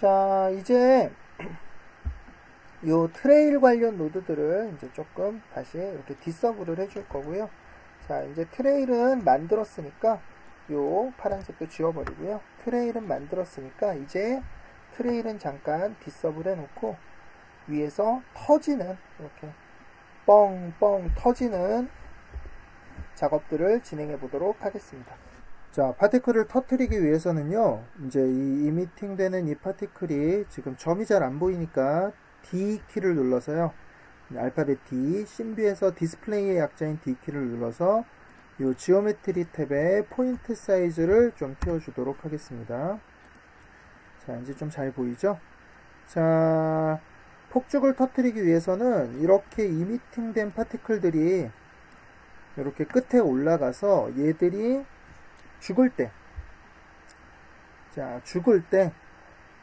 자, 이제 요 트레일 관련 노드들을 이제 조금 다시 이렇게 디서브를 해줄 거고요. 자, 이제 트레일은 만들었으니까 요 파란색도 지워버리고요. 트레일은 만들었으니까 이제 트레일은 잠깐 디서브를 해놓고 위에서 터지는 이렇게 뻥뻥 터지는 작업들을 진행해 보도록 하겠습니다. 자, 파티클을 터트리기 위해서는요, 이제 이 이미팅 되는 이 파티클이 지금 점이 잘 안 보이니까 D키를 눌러서요, 알파벳 D, 심비에서 디스플레이의 약자인 D키를 눌러서 이 지오메트리 탭에 포인트 사이즈를 좀 띄워주도록 하겠습니다. 자, 이제 좀 잘 보이죠? 자, 폭죽을 터트리기 위해서는 이렇게 이미팅 된 파티클들이 이렇게 끝에 올라가서 얘들이 죽을 때, 자,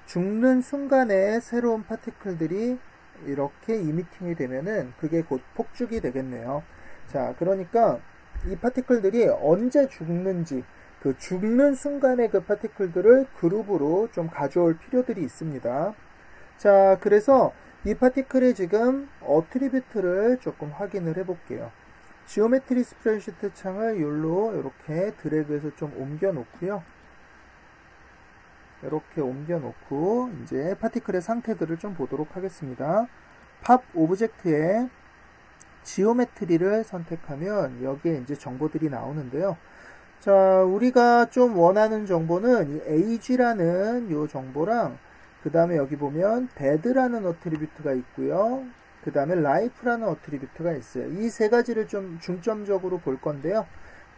죽는 순간에 새로운 파티클들이 이렇게 이미팅이 되면은 그게 곧 폭죽이 되겠네요. 자, 그러니까 이 파티클들이 언제 죽는지, 그 죽는 순간에 그 파티클들을 그룹으로 좀 가져올 필요들이 있습니다. 자, 그래서 이 파티클의 지금 어트리뷰트를 조금 확인을 해 볼게요. 지오메트리 스프레드시트 창을 여기로 이렇게 드래그해서 좀 옮겨 놓고요. 이렇게 옮겨 놓고 이제 파티클의 상태들을 좀 보도록 하겠습니다. 팝 오브젝트에 지오메트리를 선택하면 여기에 이제 정보들이 나오는데요. 자, 우리가 좀 원하는 정보는 이 age라는 요 정보랑 그 다음에 여기 보면 dead라는 어트리뷰트가 있고요. 그 다음에 life라는 어트리뷰트가 있어요. 이 세 가지를 좀 중점적으로 볼 건데요.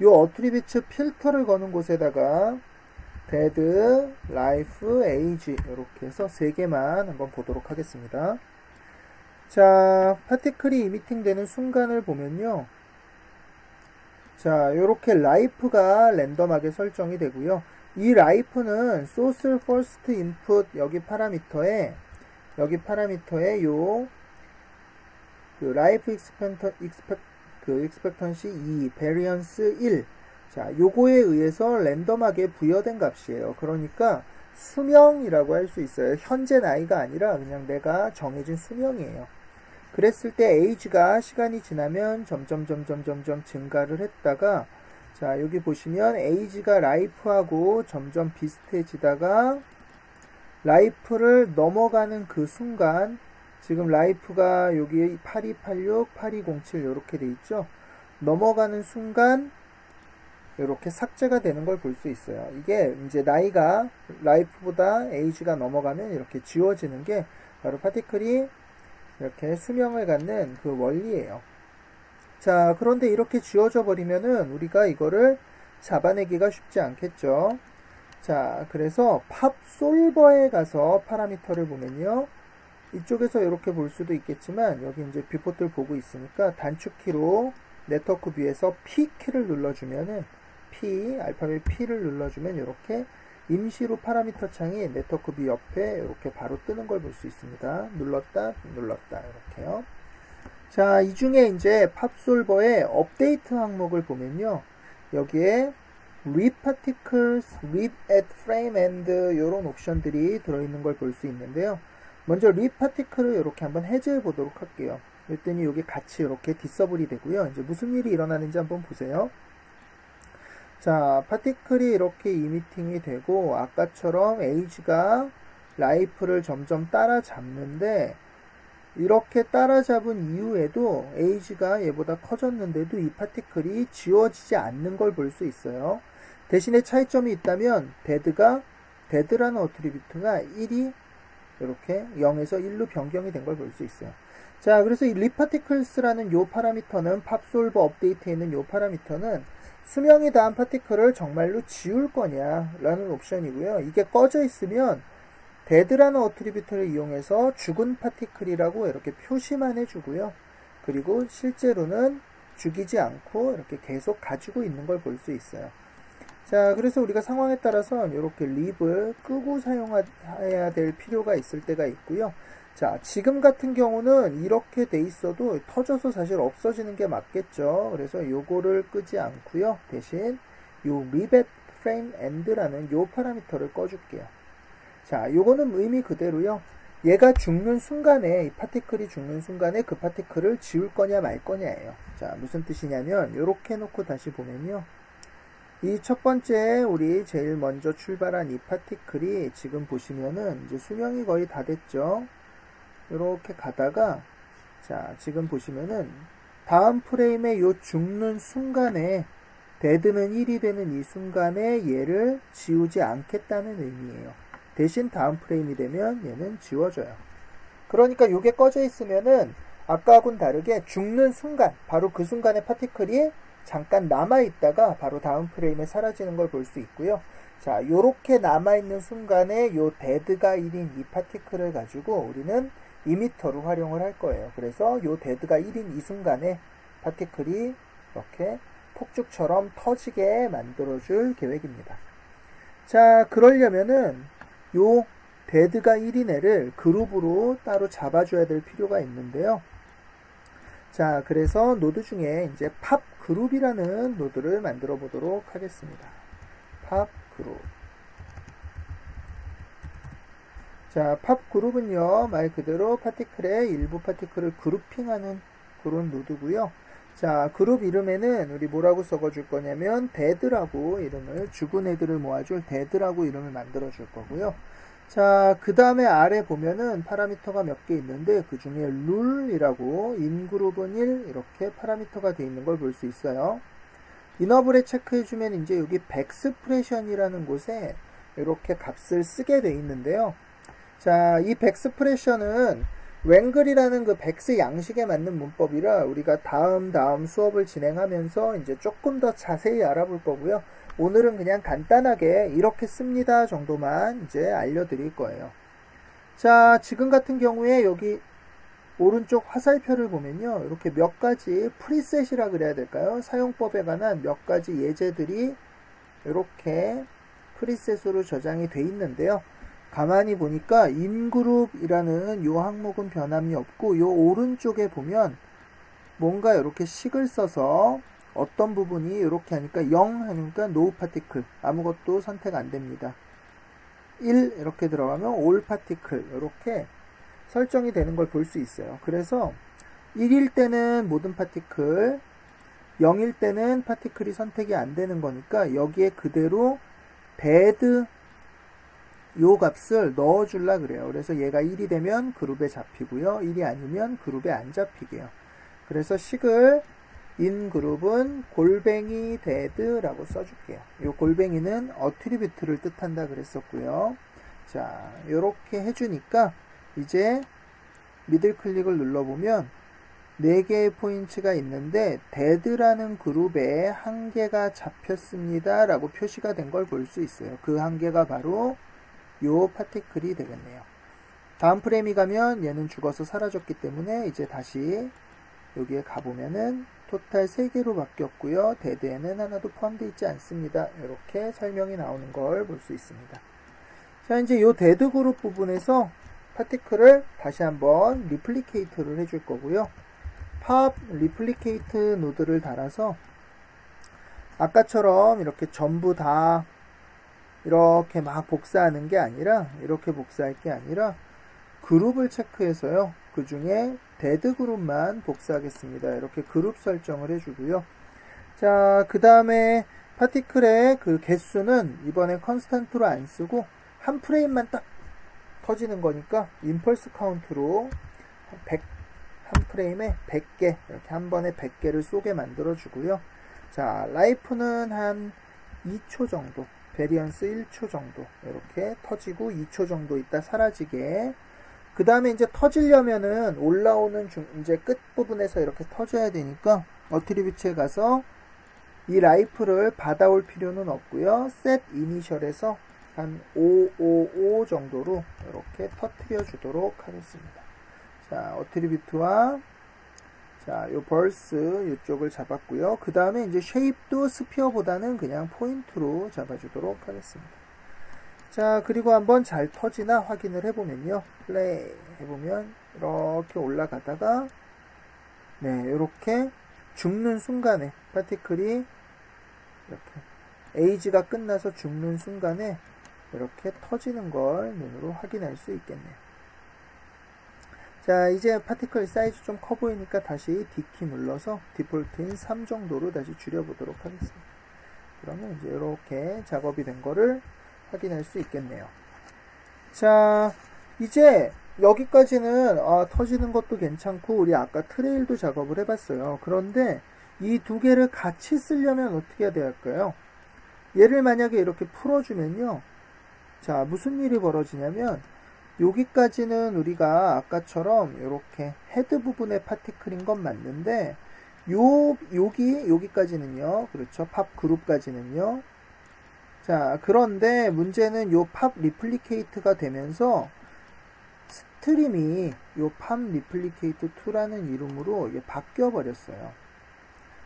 이 어트리뷰트 필터를 거는 곳에다가 dead, life, age 이렇게 해서 세 개만 한번 보도록 하겠습니다. 자, 파티클이 이미팅 되는 순간을 보면요. 자, 요렇게 life가 랜덤하게 설정이 되고요. 이 life는 source first input 여기 파라미터에 요 그 라이프 익스펙턴시 2, 베리언스 1. 자, 요거에 의해서 랜덤하게 부여된 값이에요. 그러니까 수명이라고 할 수 있어요. 현재 나이가 아니라 그냥 내가 정해진 수명이에요. 그랬을 때 age가 시간이 지나면 점점 증가를 했다가, 자, 여기 보시면 age가 life하고 점점 비슷해지다가 life를 넘어가는 그 순간, 지금 라이프가 여기 8286, 8207 이렇게 돼 있죠. 넘어가는 순간 이렇게 삭제가 되는 걸 볼 수 있어요. 이게 이제 나이가 라이프보다 에이지가 넘어가면 이렇게 지워지는 게 바로 파티클이 이렇게 수명을 갖는 그 원리예요. 자, 그런데 이렇게 지워져 버리면은 우리가 이거를 잡아내기가 쉽지 않겠죠. 자, 그래서 팝 솔버에 가서 파라미터를 보면요. 이쪽에서 이렇게 볼 수도 있겠지만 여기 이제 뷰포트를 보고 있으니까 단축키로 네트워크 뷰에서 P키를 눌러주면은 알파벳 P를 눌러주면 이렇게 임시로 파라미터 창이 네트워크 뷰 옆에 이렇게 바로 뜨는 걸 볼 수 있습니다. 눌렀다 이렇게요. 자, 이 중에 이제 팝솔버의 업데이트 항목을 보면요. 여기에 read particles, read at frame end 이런 옵션들이 들어있는 걸 볼 수 있는데요. 먼저 read particle을 이렇게 한번 해제해 보도록 할게요. 그랬더니 여기 같이 이렇게 디서블이 되고요. 이제 무슨 일이 일어나는지 한번 보세요. 자, 파티클이 이렇게 이미팅이 되고 아까처럼 age가 life를 점점 따라잡는데, 이렇게 따라잡은 이후에도 age가 얘보다 커졌는데도 이 파티클이 지워지지 않는 걸 볼 수 있어요. 대신에 차이점이 있다면 dead라는 어트리뷰트가 1이 이렇게 0에서 1로 변경이 된 걸 볼 수 있어요. 자, 그래서 이 readparticles라는 요 파라미터는 팝솔버 업데이트에 있는 요 파라미터는 수명이 다한 파티클을 정말로 지울 거냐 라는 옵션이고요. 이게 꺼져 있으면 dead라는 어트리뷰트를 이용해서 죽은 파티클이라고 이렇게 표시만 해주고요. 그리고 실제로는 죽이지 않고 이렇게 계속 가지고 있는 걸 볼 수 있어요. 자, 그래서 우리가 상황에 따라서 이렇게 leave를 끄고 사용해야 될 필요가 있을 때가 있고요. 자, 지금 같은 경우는 이렇게 돼 있어도 터져서 사실 없어지는 게 맞겠죠. 그래서 요거를 끄지 않고요. 대신 요 leave at frame end라는 요 파라미터를 꺼줄게요. 자, 요거는 의미 그대로요. 얘가 죽는 순간에, 이 파티클이 죽는 순간에 그 파티클을 지울 거냐 말 거냐예요. 자, 무슨 뜻이냐면 요렇게 놓고 다시 보면요. 이 첫 번째 우리 제일 먼저 출발한 이 파티클이 지금 보시면은 이제 수명이 거의 다 됐죠. 요렇게 가다가 자, 지금 보시면은 다음 프레임에 요 죽는 순간에 데드는 1이 되는 이 순간에 얘를 지우지 않겠다는 의미예요. 대신 다음 프레임이 되면 얘는 지워져요. 그러니까 요게 꺼져 있으면은 아까하고는 다르게 죽는 순간, 바로 그 순간에 파티클이 잠깐 남아있다가 바로 다음 프레임에 사라지는 걸 볼 수 있고요. 자, 요렇게 남아있는 순간에 요 데드가 1인 이 파티클을 가지고 우리는 이미터로 활용을 할 거예요. 그래서 요 데드가 1인 이 순간에 파티클이 이렇게 폭죽처럼 터지게 만들어줄 계획입니다. 자, 그러려면은 요 데드가 1인 애를 그룹으로 따로 잡아줘야 될 필요가 있는데요. 자, 그래서 노드 중에 이제 팝 그룹이라는 노드를 만들어 보도록 하겠습니다. 팝 그룹. 자, 팝 그룹은요, 말 그대로 파티클의 일부 파티클을 그룹핑하는 그런 노드고요. 자, 그룹 이름에는 우리 뭐라고 적어줄 거냐면 데드라고 이름을, 죽은 애들을 모아줄 데드라고 이름을 만들어 줄 거고요. 자, 그 다음에 아래 보면은 파라미터가 몇 개 있는데 그 중에 룰이라고 인그룹은 1 이렇게 파라미터가 되어 있는 걸 볼 수 있어요. 이너블에 체크해주면 이제 여기 백스프레션이라는 곳에 이렇게 값을 쓰게 되어 있는데요. 자, 이 백스프레션은 웽글이라는 그 백스 양식에 맞는 문법이라 우리가 다음 수업을 진행하면서 이제 조금 더 자세히 알아볼 거고요. 오늘은 그냥 간단하게 이렇게 씁니다 정도만 이제 알려드릴 거예요. 자, 지금 같은 경우에 여기 오른쪽 화살표를 보면요. 이렇게 몇 가지 프리셋이라 그래야 될까요? 사용법에 관한 몇 가지 예제들이 이렇게 프리셋으로 저장이 돼 있는데요. 가만히 보니까 인그룹이라는 요 항목은 변함이 없고 요 오른쪽에 보면 뭔가 이렇게 식을 써서 어떤 부분이 이렇게 하니까 0 하니까 no particle 아무것도 선택 안 됩니다. 1 이렇게 들어가면 all particle 이렇게 설정이 되는 걸 볼 수 있어요. 그래서 1일 때는 모든 파티클, 0일 때는 파티클이 선택이 안 되는 거니까 여기에 그대로 데드 요 값을 넣어줄라 그래요. 그래서 얘가 1이 되면 그룹에 잡히고요. 1이 아니면 그룹에 안 잡히게요. 그래서 식을 인그룹은 골뱅이 데드라고 써줄게요. 요 골뱅이는 어트리뷰트를 뜻한다 그랬었고요. 자, 요렇게 해주니까 이제 미들 클릭을 눌러보면 4개의 포인트가 있는데 데드라는 그룹에 한 개가 잡혔습니다 라고 표시가 된 걸 볼 수 있어요. 그 한 개가 바로 요 파티클이 되겠네요. 다음 프레임이 가면 얘는 죽어서 사라졌기 때문에 이제 다시 여기에 가보면은 토탈 3개로 바뀌었고요. 데드에는 하나도 포함되어 있지 않습니다. 이렇게 설명이 나오는 걸 볼 수 있습니다. 자, 이제 요 데드 그룹 부분에서 파티클을 다시 한번 리플리케이트를 해줄 거고요. 팝 리플리케이트 노드를 달아서 아까처럼 이렇게 전부 다 이렇게 막 복사하는 게 아니라 이렇게 복사할 게 아니라 그룹을 체크해서요. 그 중에 데드 그룹만 복사하겠습니다. 이렇게 그룹 설정을 해주고요. 자, 그 다음에 파티클의 그 개수는 이번에 컨스탄트로 안 쓰고 한 프레임만 딱 터지는 거니까 임펄스 카운트로 한 프레임에 100개 이렇게 한 번에 100개를 쏘게 만들어 주고요. 자, 라이프는 한 2초 정도, 베리언스 1초 정도 이렇게 터지고 2초 정도 있다 사라지게. 그 다음에 이제 터지려면은 올라오는 이제 끝 부분에서 이렇게 터져야 되니까 어트리뷰트에 가서 이 라이프를 받아올 필요는 없고요. set 이니셜에서 한 555 정도로 이렇게 터트려 주도록 하겠습니다. 자, 어트리뷰트와 자, 요 벌스 이쪽을 잡았고요. 그 다음에 이제 쉐입도 스피어보다는 그냥 포인트로 잡아주도록 하겠습니다. 자, 그리고 한번 잘 터지나 확인을 해보면요. 플레이 해보면 이렇게 올라가다가 네, 이렇게 죽는 순간에 파티클이 이렇게 에이지가 끝나서 죽는 순간에 이렇게 터지는 걸 눈으로 확인할 수 있겠네요. 자, 이제 파티클 사이즈 좀 커 보이니까 다시 D키 눌러서 디폴트인 3 정도로 다시 줄여보도록 하겠습니다. 그러면 이제 이렇게 작업이 된 거를 확인할 수 있겠네요. 자, 이제 여기까지는 터지는 것도 괜찮고 우리 아까 트레일도 작업을 해봤어요. 그런데 이 두 개를 같이 쓰려면 어떻게 해야 될까요? 얘를 만약에 이렇게 풀어주면요. 자, 무슨 일이 벌어지냐면 여기까지는 우리가 아까처럼 이렇게 헤드 부분의 파티클인 건 맞는데 여기까지는요. 그렇죠. 팝 그룹까지는요. 자, 그런데 문제는 요 팝 리플리케이트가 되면서 스트림이 요 팝 리플리케이트 2라는 이름으로 이게 바뀌어 버렸어요.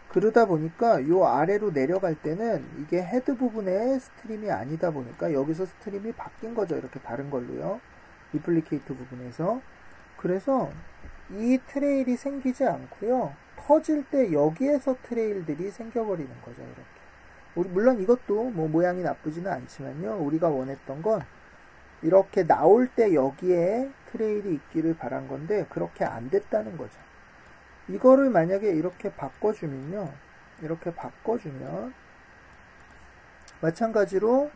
그러다 보니까 요 아래로 내려갈 때는 이게 헤드 부분의 스트림이 아니다 보니까 여기서 스트림이 바뀐 거죠. 이렇게 다른 걸로요. 리플리케이트 부분에서. 그래서 이 트레일이 생기지 않고요. 터질 때 여기에서 트레일들이 생겨버리는 거죠. 이렇게. 물론 이것도 뭐 모양이 나쁘지는 않지만요. 우리가 원했던 건 이렇게 나올 때 여기에 트레일이 있기를 바란 건데 그렇게 안 됐다는 거죠. 이거를 만약에 이렇게 바꿔주면요. 이렇게 바꿔주면 마찬가지로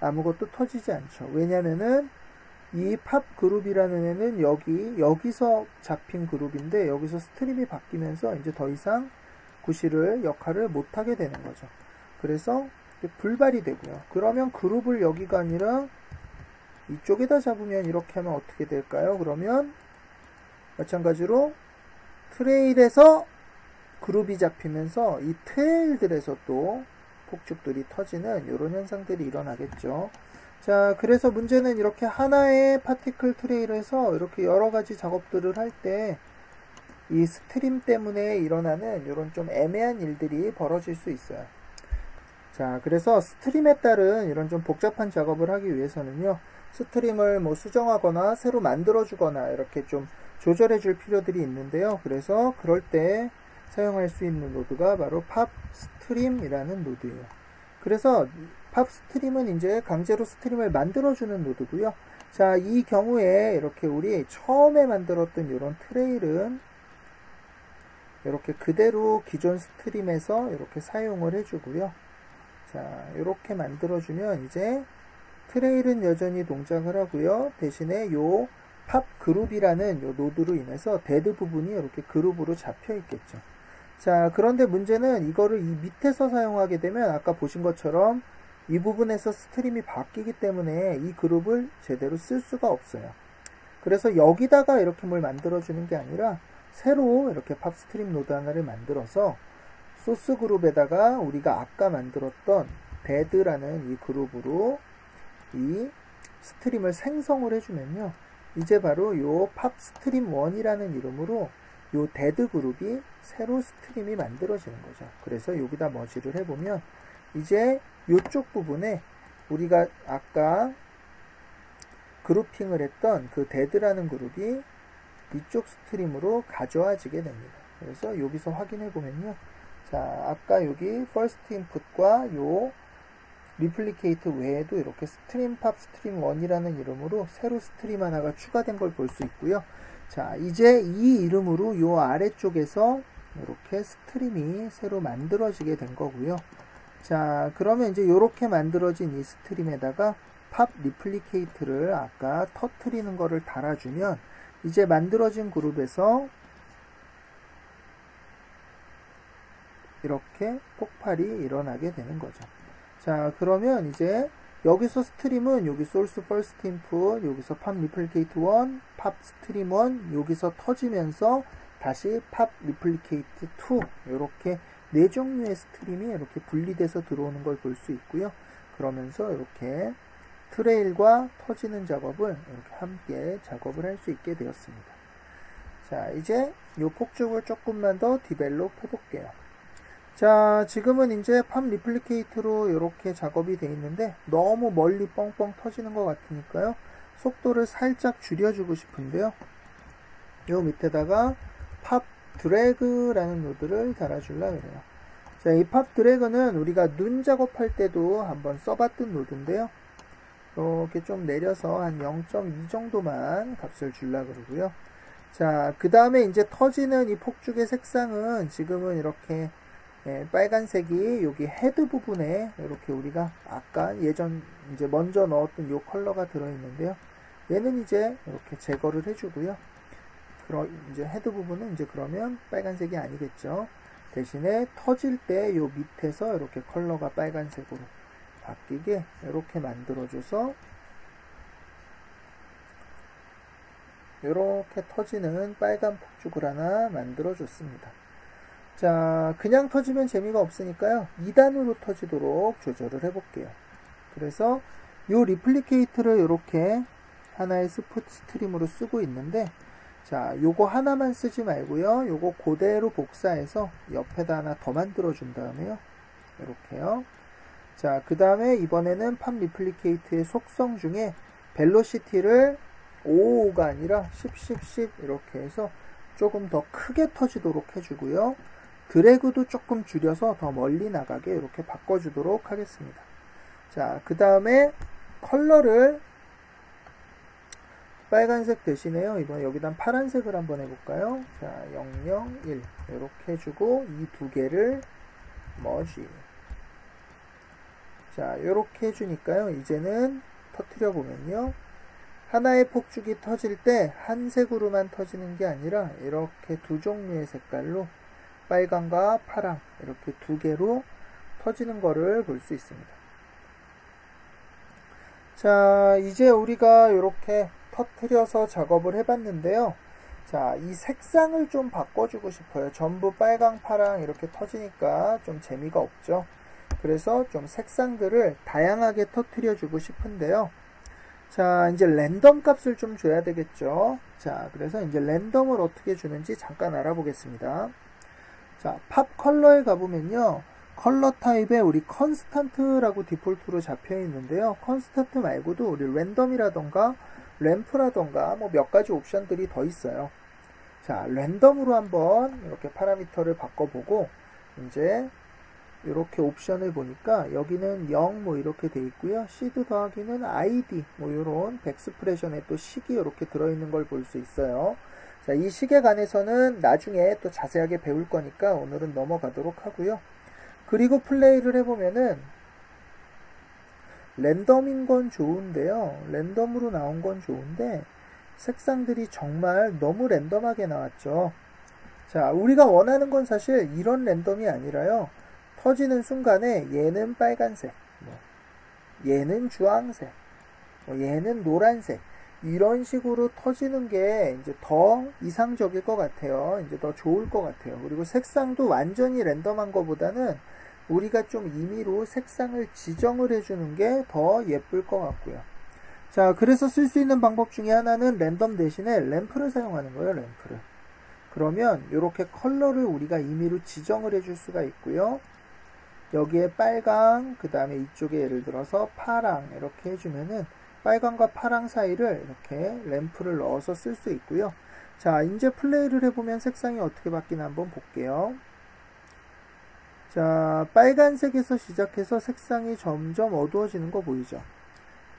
아무것도 터지지 않죠. 왜냐면은 이 팝 그룹이라는 애는 여기서 잡힌 그룹인데 여기서 스트림이 바뀌면서 이제 더 이상 구실을 역할을 못하게 되는 거죠. 그래서 불발이 되고요. 그러면 그룹을 여기가 아니라 이쪽에다 잡으면 이렇게 하면 어떻게 될까요? 그러면 마찬가지로 트레일에서 그룹이 잡히면서 이 테일들에서 또 폭죽들이 터지는 이런 현상들이 일어나겠죠. 자, 그래서 문제는 이렇게 하나의 파티클 트레일에서 이렇게 여러 가지 작업들을 할 때 이 스트림 때문에 일어나는 이런 좀 애매한 일들이 벌어질 수 있어요. 자, 그래서 스트림에 따른 이런 좀 복잡한 작업을 하기 위해서는요. 스트림을 뭐 수정하거나 새로 만들어주거나 이렇게 좀 조절해 줄 필요들이 있는데요. 그래서 그럴 때 사용할 수 있는 노드가 바로 팝 스트림이라는 노드예요. 그래서 팝 스트림은 이제 강제로 스트림을 만들어주는 노드고요. 자, 이 경우에 이렇게 우리 처음에 만들었던 이런 트레일은 이렇게 그대로 기존 스트림에서 이렇게 사용을 해주고요. 자, 이렇게 만들어주면 이제 트레일은 여전히 동작을 하고요. 대신에 요 팝 그룹이라는 요 노드로 인해서 데드 부분이 이렇게 그룹으로 잡혀 있겠죠. 자, 그런데 문제는 이거를 이 밑에서 사용하게 되면 아까 보신 것처럼 이 부분에서 스트림이 바뀌기 때문에 이 그룹을 제대로 쓸 수가 없어요. 그래서 여기다가 이렇게 뭘 만들어주는 게 아니라 새로 이렇게 팝 스트림 노드 하나를 만들어서 소스 그룹에다가 우리가 아까 만들었던 데드라는 이 그룹으로 이 스트림을 생성을 해주면요. 이제 바로 요 팝 스트림 1이라는 이름으로 요 데드 그룹이 새로 스트림이 만들어지는 거죠. 그래서 여기다 머지를 해보면 이제 요쪽 부분에 우리가 아까 그룹핑을 했던 그 데드라는 그룹이 이쪽 스트림으로 가져와지게 됩니다. 그래서 여기서 확인해 보면요. 자, 아까 여기 first input과 요 리플리케이트 외에도 이렇게 스트림 팝 스트림 1이라는 이름으로 새로 스트림 하나가 추가된 걸 볼 수 있고요. 자, 이제 이 이름으로 요 아래쪽에서 이렇게 스트림이 새로 만들어지게 된 거고요. 자, 그러면 이제 이렇게 만들어진 이 스트림에다가 팝 리플리케이트를 아까 터트리는 거를 달아주면 이제 만들어진 그룹에서 이렇게 폭발이 일어나게 되는 거죠. 자, 그러면 이제 여기서 스트림은 여기 소스 퍼스트 인풋, 여기서 팝 리플리케이트 1, 팝 스트림 1, 여기서 터지면서 다시 팝 리플리케이트 2 이렇게 네 종류의 스트림이 이렇게 분리돼서 들어오는 걸 볼 수 있고요. 그러면서 이렇게 트레일과 터지는 작업을 이렇게 함께 작업을 할 수 있게 되었습니다. 자, 이제 이 폭죽을 조금만 더 디벨롭 해볼게요. 자, 지금은 이제 팝 리플리케이트로 이렇게 작업이 되어 있는데 너무 멀리 뻥뻥 터지는 것 같으니까요. 속도를 살짝 줄여주고 싶은데요. 요 밑에다가 팝 드래그라는 노드를 달아주려고 해요. 자, 이 팝 드래그는 우리가 눈 작업할 때도 한번 써봤던 노드인데요. 이렇게 좀 내려서 한 0.2 정도만 값을 주려고 그러고요. 자, 그 다음에 이제 터지는 이 폭죽의 색상은 지금은 이렇게 빨간색이 여기 헤드 부분에 이렇게 우리가 아까 예전 이제 먼저 넣었던 요 컬러가 들어있는데요. 얘는 이제 이렇게 제거를 해주고요. 이제 헤드 부분은 이제 그러면 빨간색이 아니겠죠. 대신에 터질 때 요 밑에서 이렇게 컬러가 빨간색으로 바뀌게 이렇게 만들어줘서 이렇게 터지는 빨간 폭죽을 하나 만들어줬습니다. 자, 그냥 터지면 재미가 없으니까요. 2단으로 터지도록 조절을 해볼게요. 그래서 요 리플리케이트를 이렇게 하나의 스트림으로 쓰고 있는데, 자, 요거 하나만 쓰지 말고요. 요거 그대로 복사해서 옆에다 하나 더 만들어 준 다음에요. 이렇게요. 자, 그 다음에 이번에는 팝 리플리케이트의 속성 중에 벨로시티를 5가 아니라 10 이렇게 해서 조금 더 크게 터지도록 해주고요. 드래그도 조금 줄여서 더 멀리 나가게 이렇게 바꿔주도록 하겠습니다. 자, 그 다음에 컬러를 빨간색 대신에요. 이번에 여기다 파란색을 한번 해볼까요? 자, 001 이렇게 해주고 이 두 개를 머지. 자, 이렇게 해주니까요. 이제는 터트려 보면요. 하나의 폭죽이 터질 때 한 색으로만 터지는 게 아니라 이렇게 두 종류의 색깔로 빨강과 파랑 이렇게 두 개로 터지는 거를 볼 수 있습니다. 자, 이제 우리가 이렇게 터트려서 작업을 해봤는데요. 자, 이 색상을 좀 바꿔주고 싶어요. 전부 빨강, 파랑 이렇게 터지니까 좀 재미가 없죠. 그래서 좀 색상들을 다양하게 터트려주고 싶은데요. 자, 이제 랜덤 값을 좀 줘야 되겠죠. 자, 그래서 이제 랜덤을 어떻게 주는지 잠깐 알아보겠습니다. 자, 팝 컬러에 가보면요. 컬러 타입에 우리 컨스탄트라고 디폴트로 잡혀 있는데요. 컨스탄트 말고도 우리 랜덤이라던가 램프라던가 뭐 몇 가지 옵션들이 더 있어요. 자, 랜덤으로 한번 이렇게 파라미터를 바꿔보고 이제 이렇게 옵션을 보니까 여기는 0 뭐 이렇게 돼 있고요. 시드 더하기는 id 뭐 이런 백스프레션에 또 식이 이렇게 들어있는 걸 볼 수 있어요. 자, 이 식에 관해서는 나중에 또 자세하게 배울 거니까 오늘은 넘어가도록 하고요. 그리고 플레이를 해보면은 랜덤인 건 좋은데요. 랜덤으로 나온 건 좋은데 색상들이 정말 너무 랜덤하게 나왔죠. 자, 우리가 원하는 건 사실 이런 랜덤이 아니라요. 터지는 순간에 얘는 빨간색, 얘는 주황색, 얘는 노란색 이런 식으로 터지는 게 이제 더 이상적일 것 같아요. 이제 더 좋을 것 같아요. 그리고 색상도 완전히 랜덤한 것보다는 우리가 좀 임의로 색상을 지정을 해주는 게 더 예쁠 것 같고요. 자, 그래서 쓸 수 있는 방법 중에 하나는 랜덤 대신에 램프를 사용하는 거예요. 램프를. 그러면 이렇게 컬러를 우리가 임의로 지정을 해줄 수가 있고요. 여기에 빨강, 그 다음에 이쪽에 예를 들어서 파랑 이렇게 해주면은 빨강과 파랑 사이를 이렇게 램프를 넣어서 쓸 수 있고요. 자, 이제 플레이를 해보면 색상이 어떻게 바뀌나 한번 볼게요. 자, 빨간색에서 시작해서 색상이 점점 어두워지는 거 보이죠?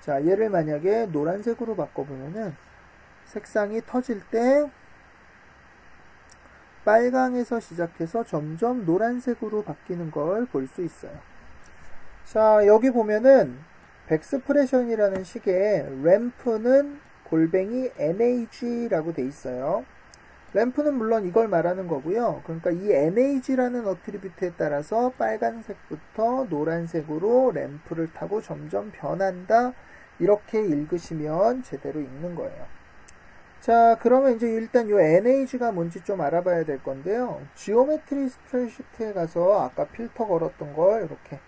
자, 얘를 만약에 노란색으로 바꿔보면은 색상이 터질 때 빨강에서 시작해서 점점 노란색으로 바뀌는 걸 볼 수 있어요. 자, 여기 보면은 백스프레션이라는 식의 램프는 골뱅이 NAG라고 돼 있어요. 램프는 물론 이걸 말하는 거고요. 그러니까 이 NAG라는 어트리뷰트에 따라서 빨간색부터 노란색으로 램프를 타고 점점 변한다. 이렇게 읽으시면 제대로 읽는 거예요. 자, 그러면 이제 일단 이 NAG가 뭔지 좀 알아봐야 될 건데요. 지오메트리 스프레드시트에 가서 아까 필터 걸었던 걸 이렇게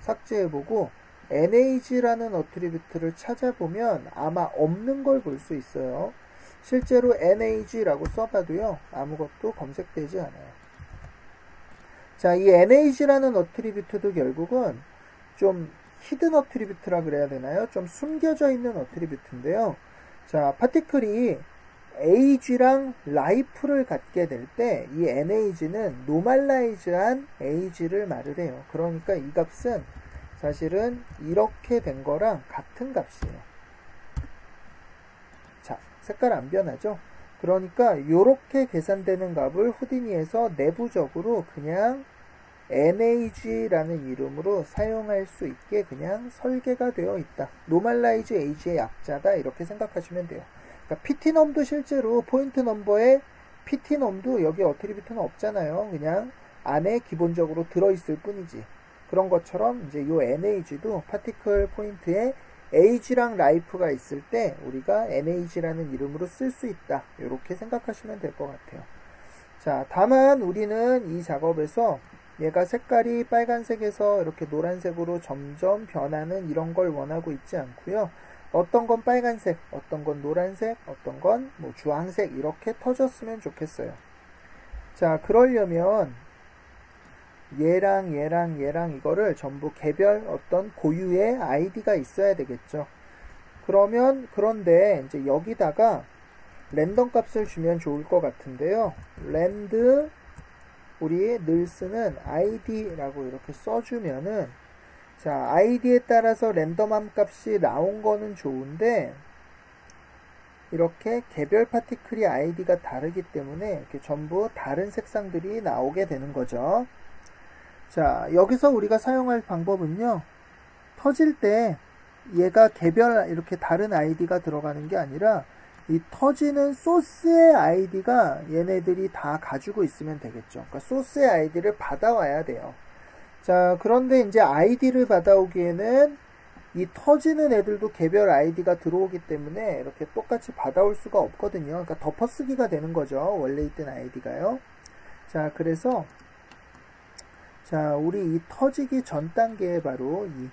삭제해보고 NAG라는 어트리뷰트를 찾아보면 아마 없는 걸 볼 수 있어요. 실제로 NAG라고 써봐도요, 아무것도 검색되지 않아요. 자, 이 NAG라는 어트리뷰트도 결국은 좀 히든 어트리뷰트라 그래야 되나요? 좀 숨겨져 있는 어트리뷰트인데요. 자, 파티클이 age랑 life를 갖게 될 때 이 nage는 normalize한 age를 말을 해요. 그러니까 이 값은 사실은 이렇게 된 거랑 같은 값이에요. 자, 색깔 안 변하죠? 그러니까 이렇게 계산되는 값을 후디니에서 내부적으로 그냥 NAG라는 이름으로 사용할 수 있게 그냥 설계가 되어 있다. 노멀라이즈 에이지의 약자다. 이렇게 생각하시면 돼요. 그러니까 PT넘도 실제로 포인트 넘버에 PT넘도 여기 어트리뷰트는 없잖아요. 그냥 안에 기본적으로 들어있을 뿐이지. 그런 것처럼 이제 요 NAG도 파티클 포인트에 age랑 life가 있을 때 우리가 NAG라는 이름으로 쓸 수 있다. 이렇게 생각하시면 될 것 같아요. 자, 다만 우리는 이 작업에서 얘가 색깔이 빨간색에서 이렇게 노란색으로 점점 변하는 이런 걸 원하고 있지 않고요. 어떤 건 빨간색, 어떤 건 노란색, 어떤 건 뭐 주황색 이렇게 터졌으면 좋겠어요. 자, 그러려면 얘랑 이거를 전부 개별 어떤 고유의 아이디가 있어야 되겠죠. 그런데 이제 여기다가 랜덤 값을 주면 좋을 것 같은데요. 랜드 우리 늘 쓰는 id라고 이렇게 써주면은, 자, id에 따라서 랜덤함 값이 나온 거는 좋은데 이렇게 개별 파티클이 id가 다르기 때문에 이렇게 전부 다른 색상들이 나오게 되는 거죠. 자, 여기서 우리가 사용할 방법은요, 터질 때 얘가 개별 이렇게 다른 아이디가 들어가는 게 아니라 이 터지는 소스의 아이디가 얘네들이 다 가지고 있으면 되겠죠. 그러니까 소스의 아이디를 받아와야 돼요. 자, 그런데 이제 아이디를 받아오기에는 이 터지는 애들도 개별 아이디가 들어오기 때문에 이렇게 똑같이 받아올 수가 없거든요. 그러니까 덮어쓰기가 되는 거죠. 원래 있던 아이디가요. 자, 그래서 자, 우리 이 터지기 전 단계에 바로 이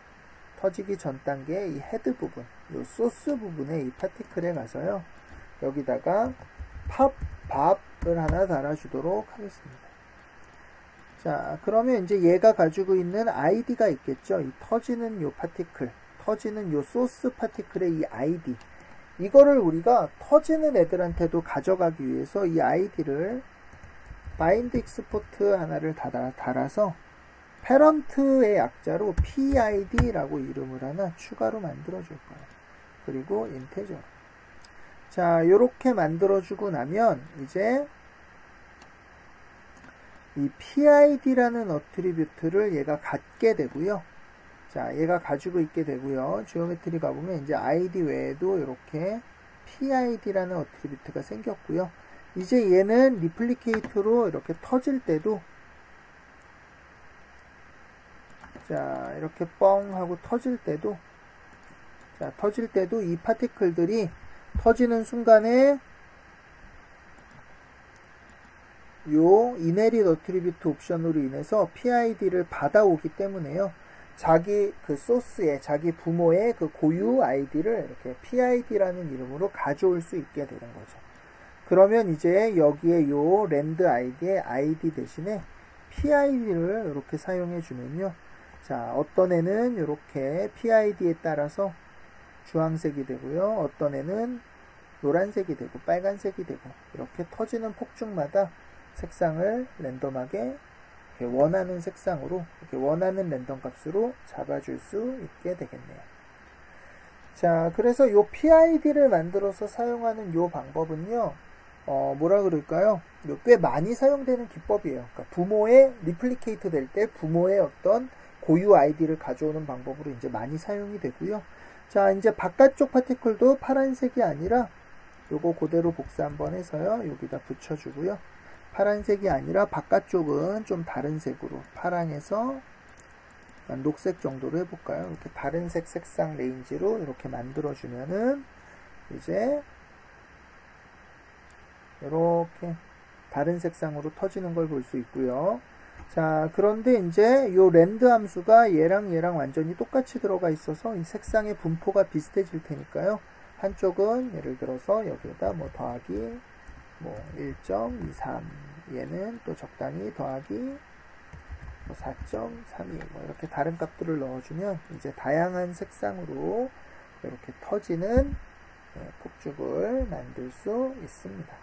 터지기 전 단계 이 헤드 부분, 이 소스 부분에 이 파티클에 가서요. 여기다가 밥을 하나 달아주도록 하겠습니다. 자, 그러면 이제 얘가 가지고 있는 아이디가 있겠죠. 이 터지는 요 파티클, 터지는 요 소스 파티클의 이 아이디. 이거를 우리가 터지는 애들한테도 가져가기 위해서 이 아이디를 바인드 익스포트 하나를 달아서 패런트의 약자로 PID라고 이름을 하나 추가로 만들어 줄 거예요. 그리고 인테저로. 자, 요렇게 만들어 주고 나면 이제 이 PID라는 어트리뷰트를 얘가 갖게 되고요. 자, 얘가 가지고 있게 되고요. 지오메트리 가보면 이제 ID 외에도 이렇게 PID라는 어트리뷰트가 생겼고요. 이제 얘는 리플리케이트로 이렇게 터질 때도, 자, 이렇게 뻥 하고 터질 때도, 자, 터질 때도 이 파티클들이 터지는 순간에 요 이네릿 어트리뷰트 옵션으로 인해서 PID를 받아오기 때문에요. 자기 그 소스의, 자기 부모의 그 고유 아이디를 이렇게 PID라는 이름으로 가져올 수 있게 되는 거죠. 그러면 이제 여기에 요 랜드 아이디의 아이디 대신에 PID를 이렇게 사용해 주면요. 자, 어떤 애는 이렇게 PID에 따라서 주황색이 되고요. 어떤 애는 노란색이 되고 빨간색이 되고 이렇게 터지는 폭죽마다 색상을 랜덤하게 이렇게 원하는 색상으로 이렇게 원하는 랜덤 값으로 잡아줄 수 있게 되겠네요. 자, 그래서 요 PID를 만들어서 사용하는 요 방법은요, 뭐라 그럴까요? 꽤 많이 사용되는 기법이에요. 그러니까 부모의 리플리케이트 될 때 부모의 어떤 고유 아이디를 가져오는 방법으로 이제 많이 사용이 되고요. 자, 이제 바깥쪽 파티클도 파란색이 아니라 요거 그대로 복사 한번 해서요. 여기다 붙여주고요. 파란색이 아니라 바깥쪽은 좀 다른 색으로 파랑에서 녹색 정도로 해볼까요? 이렇게 다른 색상 레인지로 이렇게 만들어주면은 이제 이렇게 다른 색상으로 터지는 걸 볼 수 있고요. 자, 그런데 이제 요 랜드 함수가 얘랑 완전히 똑같이 들어가 있어서 이 색상의 분포가 비슷해질 테니까요. 한쪽은 예를 들어서 여기에다 뭐 더하기 뭐 1.23, 얘는 또 적당히 더하기 뭐 4.32, 뭐 이렇게 다른 값들을 넣어주면 이제 다양한 색상으로 이렇게 터지는 폭죽을 만들 수 있습니다.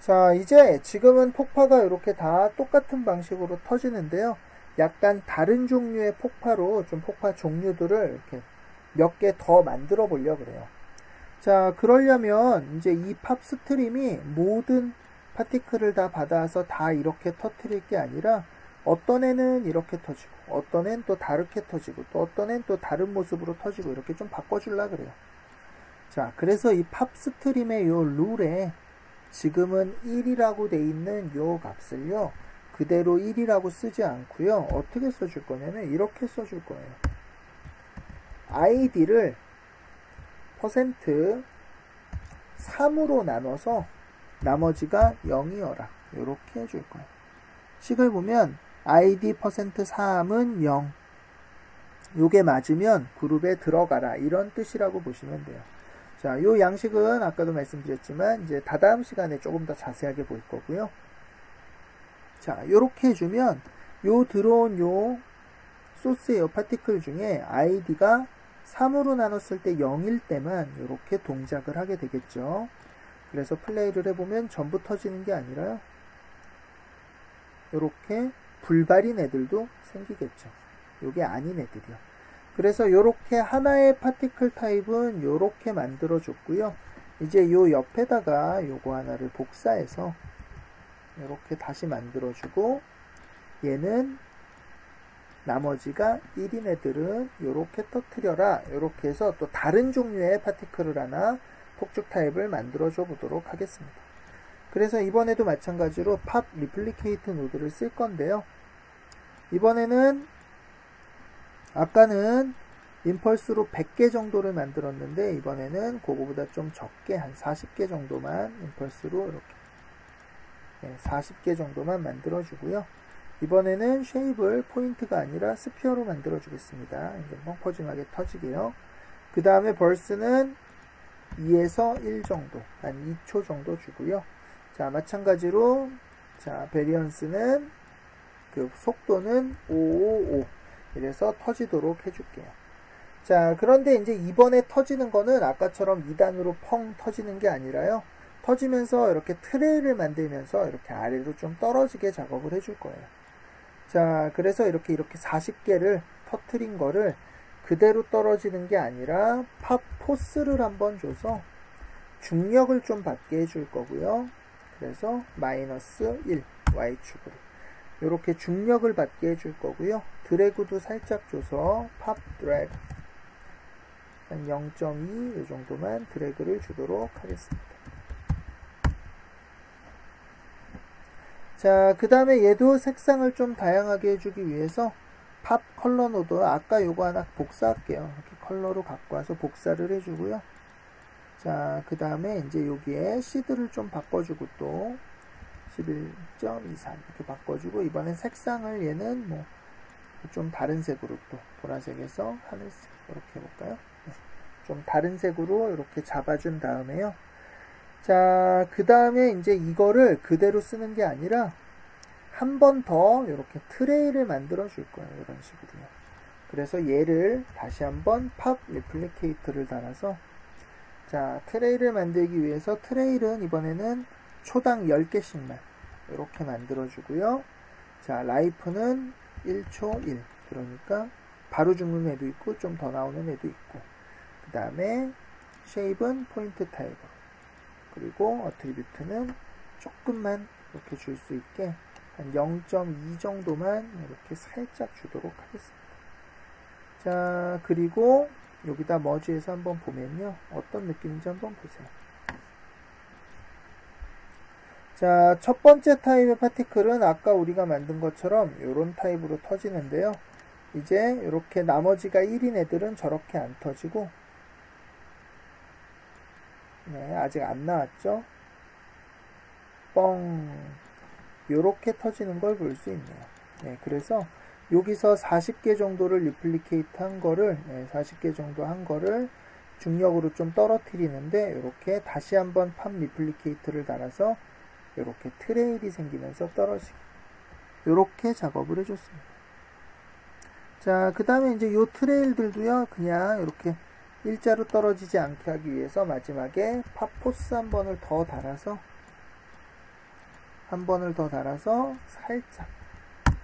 자, 이제 지금은 폭파가 이렇게 다 똑같은 방식으로 터지는데요. 약간 다른 종류의 폭파로 좀 폭파 종류들을 이렇게 몇 개 더 만들어 보려고 그래요. 자, 그러려면 이제 이 팝 스트림이 모든 파티클을 다 받아서 다 이렇게 터뜨릴 게 아니라 어떤 애는 이렇게 터지고 어떤 애는 또 다르게 터지고 또 어떤 애는 또 다른 모습으로 터지고 이렇게 좀 바꿔주려 그래요. 자, 그래서 이 팝 스트림의 요 룰에 지금은 1이라고 돼 있는 요 값을요 그대로 1이라고 쓰지 않고요 어떻게 써줄 거냐면 이렇게 써줄 거예요. id를 %3으로 나눠서 나머지가 0이어라 이렇게 해줄 거예요. 식을 보면 id %3은 0 요게 맞으면 그룹에 들어가라 이런 뜻이라고 보시면 돼요. 자, 요 양식은 아까도 말씀드렸지만 이제 다다음 시간에 조금 더 자세하게 볼 거고요. 자, 요렇게 해주면 요 들어온 요 소스의 요 파티클 중에 id가 3으로 나눴을 때 0일 때만 이렇게 동작을 하게 되겠죠. 그래서 플레이를 해보면 전부 터지는 게 아니라 이렇게 불발인 애들도 생기겠죠. 요게 아닌 애들이요. 그래서 요렇게 하나의 파티클 타입은 요렇게 만들어 줬고요. 이제 요 옆에다가 요거 하나를 복사해서 요렇게 다시 만들어 주고 얘는 나머지가 1인 애들은 요렇게 터뜨려라 요렇게 해서 또 다른 종류의 파티클을 하나 폭죽 타입을 만들어 줘 보도록 하겠습니다. 그래서 이번에도 마찬가지로 팝 리플리케이트 노드를 쓸 건데요. 이번에는 아까는 임펄스로 100개 정도를 만들었는데 이번에는 그거보다 좀 적게 한 40개 정도만 임펄스로 이렇게 40개 정도만 만들어 주고요. 이번에는 쉐입을 포인트가 아니라 스피어로 만들어 주겠습니다. 이제 펑퍼짐하게 터지게요. 그 다음에 벌스는 2에서 1 정도 한 2초 정도 주고요. 자, 마찬가지로 자 베리언스는 그 속도는 555 이래서 터지도록 해줄게요. 자, 그런데 이제 이번에 터지는 거는 아까처럼 2단으로 펑 터지는 게 아니라요. 터지면서 이렇게 트레이를 만들면서 이렇게 아래로 좀 떨어지게 작업을 해줄 거예요. 자, 그래서 이렇게 40개를 터트린 거를 그대로 떨어지는 게 아니라 팝 포스를 한번 줘서 중력을 좀 받게 해줄 거고요. 그래서 마이너스 1 Y축으로 이렇게 중력을 받게 해줄 거고요. 드래그도 살짝 줘서 팝 드래그 한 0.2 이 정도만 드래그를 주도록 하겠습니다. 자, 그 다음에 얘도 색상을 좀 다양하게 해주기 위해서 팝 컬러 노드 아까 요거 하나 복사할게요. 이렇게 컬러로 갖고 와서 복사를 해주고요. 자, 그 다음에 이제 여기에 시드를 좀 바꿔주고 또 11.23 이렇게 바꿔주고 이번엔 색상을 얘는 뭐 좀 다른 색으로 또 보라색에서 하늘색 이렇게 해볼까요? 좀 다른 색으로 이렇게 잡아준 다음에요. 자, 그 다음에 이제 이거를 그대로 쓰는 게 아니라 한 번 더 이렇게 트레이를 만들어 줄 거예요. 이런 식으로요. 그래서 얘를 다시 한번 팝 리플리케이터를 달아서 자, 트레이를 만들기 위해서 트레일은 이번에는 초당 10개씩만 이렇게 만들어 주고요. 자, 라이프는 1초 1 그러니까 바로 죽는 애도 있고 좀 더 나오는 애도 있고 그 다음에 쉐입은 포인트 타입으로 그리고 어트리뷰트는 조금만 이렇게 줄 수 있게 한 0.2 정도만 이렇게 살짝 주도록 하겠습니다. 자, 그리고 여기다 머지해서 한번 보면요. 어떤 느낌인지 한번 보세요. 자, 첫 번째 타입의 파티클은 아까 우리가 만든 것처럼 이런 타입으로 터지는데요. 이제 이렇게 나머지가 1인 애들은 저렇게 안 터지고 네, 아직 안 나왔죠? 뻥 요렇게 터지는 걸 볼 수 있네요. 네, 그래서 여기서 40개 정도를 리플리케이트 한 거를 40개 정도 한 거를 중력으로 좀 떨어뜨리는데 이렇게 다시 한번 팝 리플리케이트를 달아서 이렇게 트레일이 생기면서 떨어지게 이렇게 작업을 해줬습니다. 자, 그 다음에 이제 요 트레일들도요 그냥 이렇게 일자로 떨어지지 않게 하기 위해서 마지막에 팝 포스 한 번을 더 달아서 살짝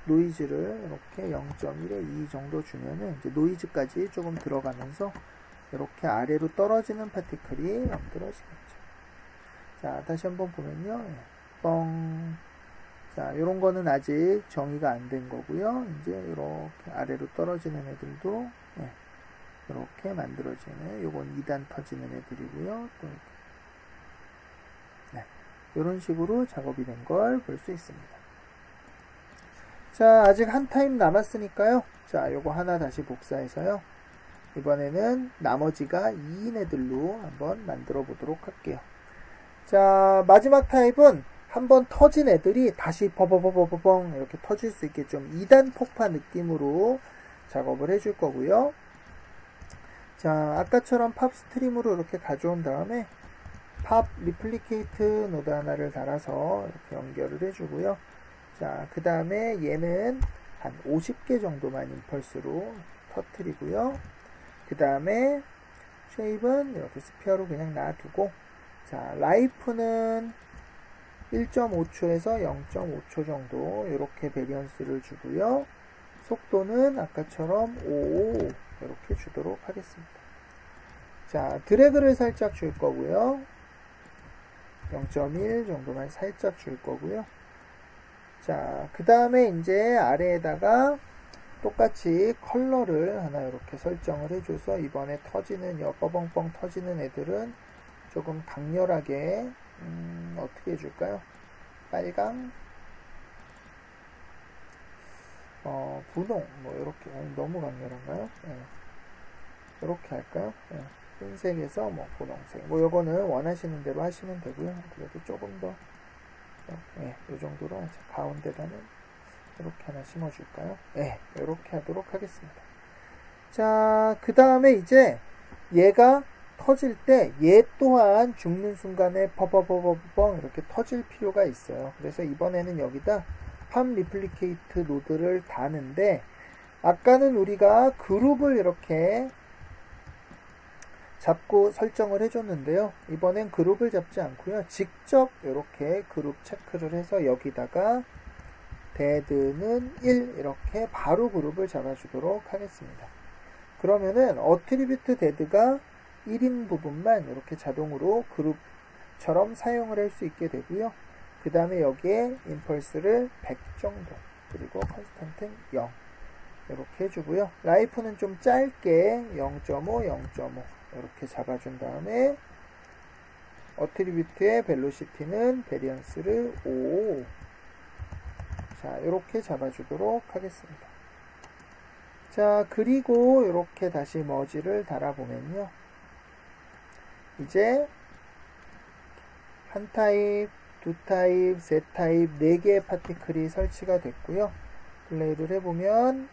노이즈를 이렇게 0.1에 2 정도 주면은 이제 노이즈까지 조금 들어가면서 이렇게 아래로 떨어지는 파티클이 만들어지겠죠. 자, 다시 한번 보면요. 뻥. 자, 요런 거는 아직 정의가 안 된 거고요. 이제 이렇게 아래로 떨어지는 애들도 이렇게 만들어지는, 요건 2단 터지는 애들이고요. 또 이런 식으로 작업이 된 걸 볼 수 있습니다. 자, 아직 한 타임 남았으니까요. 자, 요거 하나 다시 복사해서요. 이번에는 나머지가 2인 애들로 한번 만들어 보도록 할게요. 자, 마지막 타입은 한번 터진 애들이 다시 버버버버버벙 이렇게 터질 수 있게 좀 2단 폭파 느낌으로 작업을 해줄 거고요. 자, 아까처럼 팝 스트림으로 이렇게 가져온 다음에 팝 리플리케이트 노드 하나를 달아서 이렇게 연결을 해주고요. 자, 그 다음에 얘는 한 50개 정도만 임펄스로 터트리고요. 그 다음에 쉐입은 이렇게 스피어로 그냥 놔두고, 자, 라이프는 1.5초에서 0.5초 정도 이렇게 베리언스를 주고요. 속도는 아까처럼 5 이렇게 주도록 하겠습니다. 자, 드래그를 살짝 줄 거고요. 0.1 정도만 살짝 줄 거고요. 자, 그 다음에 이제 아래에다가 똑같이 컬러를 하나 이렇게 설정을 해줘서 이번에 터지는, 뻐벙뻥 터지는 애들은 조금 강렬하게, 어떻게 해줄까요? 빨강? 분홍, 뭐, 이렇게, 너무 강렬한가요? 이렇게 할까요? 흰색에서 뭐, 분홍색. 뭐, 요거는 원하시는 대로 하시면 되고요. 그래도 조금 더, 요 정도로 하죠. 가운데다는 이렇게 하나 심어줄까요? 이렇게 하도록 하겠습니다. 자, 그 다음에 이제 얘가 터질 때 얘 또한 죽는 순간에 버버버버벙 이렇게 터질 필요가 있어요. 그래서 이번에는 여기다 팝 리플리케이트 노드를 다는데, 아까는 우리가 그룹을 이렇게 잡고 설정을 해줬는데요. 이번엔 그룹을 잡지 않고요. 직접 이렇게 그룹 체크를 해서 여기다가 데드는 1 이렇게 바로 그룹을 잡아주도록 하겠습니다. 그러면은 어트리뷰트 데드가 1인 부분만 이렇게 자동으로 그룹처럼 사용을 할 수 있게 되고요. 그 다음에 여기에 임펄스를 100 정도, 그리고 컨스턴트는 0 이렇게 해주고요. 라이프는 좀 짧게 0.5, 0.5 이렇게 잡아준 다음에 어트리뷰트의 벨로시티는 베리언스를 5, 자, 이렇게 잡아주도록 하겠습니다. 자, 그리고 이렇게 다시 머지를 달아보면요. 이제 한 타입, 두 타입, 세 타입, 4개의 파티클이 설치가 됐고요. 플레이를 해보면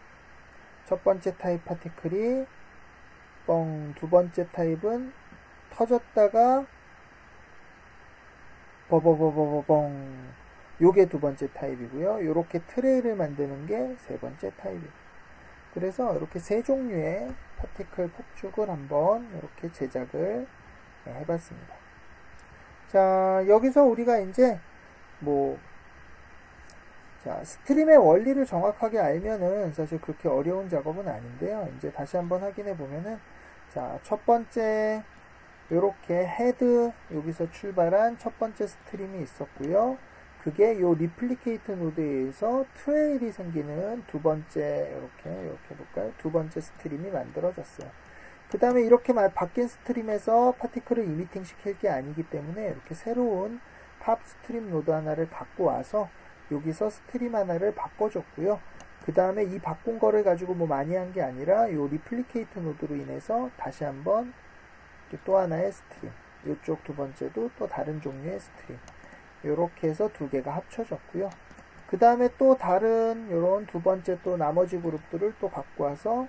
첫 번째 타입 파티클이 뻥, 두 번째 타입은 터졌다가 버버버버버벙, 요게 두 번째 타입이고요. 요렇게 트레이를 만드는 게 세 번째 타입이에요. 그래서 이렇게 세 종류의 파티클 폭죽을 한번 이렇게 제작을 해봤습니다. 자, 여기서 우리가 이제 자, 스트림의 원리를 정확하게 알면은 사실 그렇게 어려운 작업은 아닌데요. 이제 다시 한번 확인해 보면은, 자, 첫 번째 요렇게 헤드, 여기서 출발한 첫 번째 스트림이 있었고요. 그게 요 리플리케이트 노드에 의해서 트레일이 생기는 두 번째, 이렇게 볼까요? 두 번째 스트림이 만들어졌어요. 그 다음에 이렇게 바뀐 스트림에서 파티클을 이미팅 시킬 게 아니기 때문에 이렇게 새로운 팝 스트림 노드 하나를 갖고 와서 여기서 스트림 하나를 바꿔줬고요. 그 다음에 이 바꾼 거를 가지고 뭐 많이 한 게 아니라 요 리플리케이트 노드로 인해서 다시 한번 또 하나의 스트림, 이쪽 두 번째도 또 다른 종류의 스트림, 요렇게 해서 두 개가 합쳐졌고요. 그 다음에 또 다른 요런 두 번째 또 나머지 그룹들을 또 갖고 와서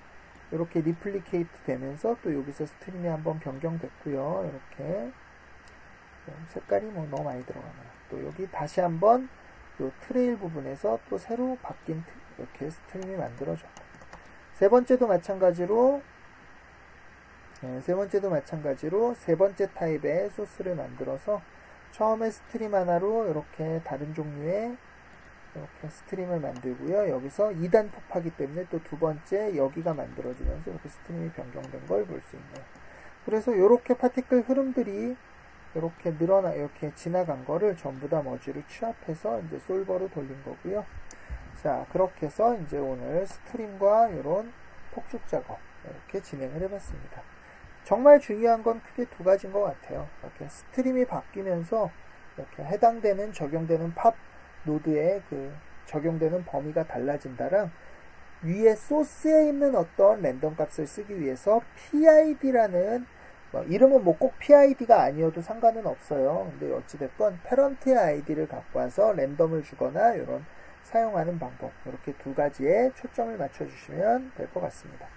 이렇게 리플리케이트 되면서 또 여기서 스트림이 한번 변경됐고요. 이렇게 색깔이 뭐 너무 많이 들어가네요. 또 여기 다시 한번 요 트레일 부분에서 또 새로 바뀐 이렇게 스트림이 만들어졌고, 세 번째도 마찬가지로 세 번째도 마찬가지로 세 번째 타입의 소스를 만들어서 처음에 스트림 하나로 이렇게 다른 종류의 이렇게 스트림을 만들고요. 여기서 2단 폭파기 때문에 또 두 번째 여기가 만들어지면서 이렇게 스트림이 변경된 걸 볼 수 있네요. 그래서 이렇게 파티클 흐름들이 이렇게 이렇게 지나간 거를 전부 다 머지를 취합해서 이제 솔버로 돌린 거고요. 자, 그렇게 해서 이제 오늘 스트림과 이런 폭죽 작업 이렇게 진행을 해봤습니다. 정말 중요한 건 크게 두 가지인 것 같아요. 이렇게 스트림이 바뀌면서 이렇게 해당되는 적용되는 팝 노드에 그 적용되는 범위가 달라진다랑 위에 소스에 있는 어떤 랜덤 값을 쓰기 위해서 PID라는 이름은 뭐 꼭 PID가 아니어도 상관은 없어요. 근데 어찌됐건 패런트의 아이디를 갖고 와서 랜덤을 주거나 이런 사용하는 방법 이렇게 두 가지에 초점을 맞춰주시면 될 것 같습니다.